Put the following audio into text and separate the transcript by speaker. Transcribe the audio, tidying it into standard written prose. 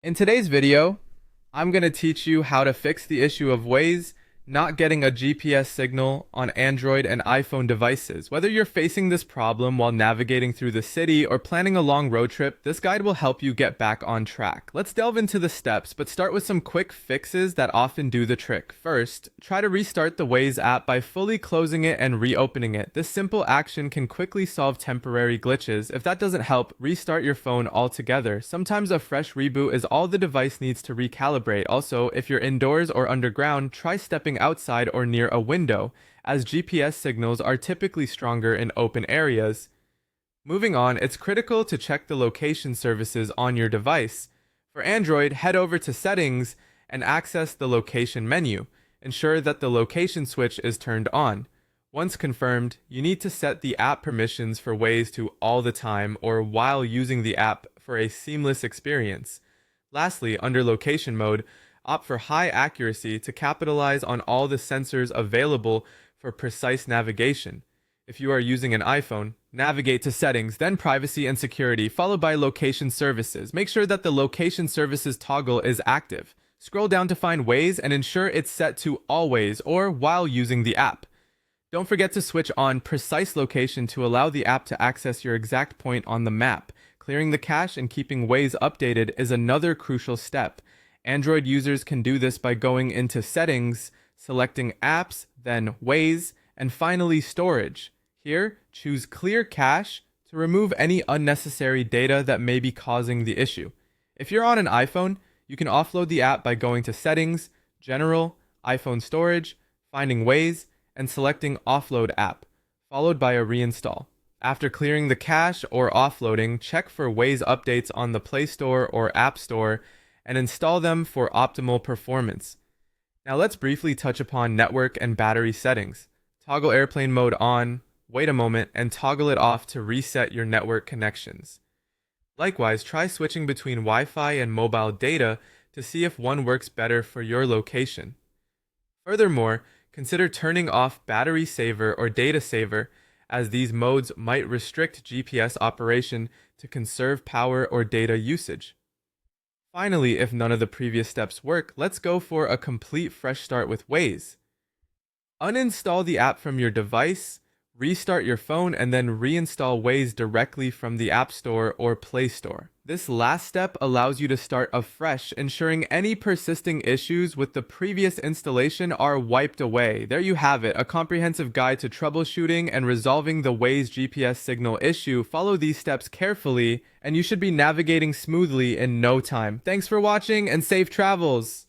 Speaker 1: In today's video, I'm going to teach you how to fix the issue of Waze not getting a GPS signal on Android and iPhone devices. Whether you're facing this problem while navigating through the city or planning a long road trip, this guide will help you get back on track. Let's delve into the steps, but start with some quick fixes that often do the trick. First, try to restart the Waze app by fully closing it and reopening it. This simple action can quickly solve temporary glitches. If that doesn't help, restart your phone altogether. Sometimes a fresh reboot is all the device needs to recalibrate. Also, if you're indoors or underground, try stepping outside or near a window, as GPS signals are typically stronger in open areas. Moving on, it's critical to check the location services on your device. For Android, head over to Settings and access the Location menu. Ensure that the location switch is turned on. Once confirmed, you need to set the app permissions for Waze to all the time or while using the app for a seamless experience. Lastly, under Location mode, opt for high accuracy to capitalize on all the sensors available for precise navigation. If you are using an iPhone, navigate to Settings, then Privacy and Security, followed by Location Services. Make sure that the Location Services toggle is active. Scroll down to find Waze and ensure it's set to Always or while using the app. Don't forget to switch on Precise Location to allow the app to access your exact point on the map. Clearing the cache and keeping Waze updated is another crucial step. Android users can do this by going into Settings, selecting Apps, then Waze, and finally Storage. Here, choose Clear Cache to remove any unnecessary data that may be causing the issue. If you're on an iPhone, you can offload the app by going to Settings, General, iPhone Storage, finding Waze, and selecting Offload App, followed by a reinstall. After clearing the cache or offloading, check for Waze updates on the Play Store or App Store and install them for optimal performance. Now let's briefly touch upon network and battery settings. Toggle airplane mode on, wait a moment, and toggle it off to reset your network connections. Likewise, try switching between Wi-Fi and mobile data to see if one works better for your location. Furthermore, consider turning off battery saver or data saver, as these modes might restrict GPS operation to conserve power or data usage. Finally, if none of the previous steps work, let's go for a complete fresh start with Waze. Uninstall the app from your device, restart your phone, and then reinstall Waze directly from the App Store or Play Store. This last step allows you to start afresh, ensuring any persisting issues with the previous installation are wiped away. There you have it, a comprehensive guide to troubleshooting and resolving the Waze GPS signal issue. Follow these steps carefully, and you should be navigating smoothly in no time. Thanks for watching and safe travels!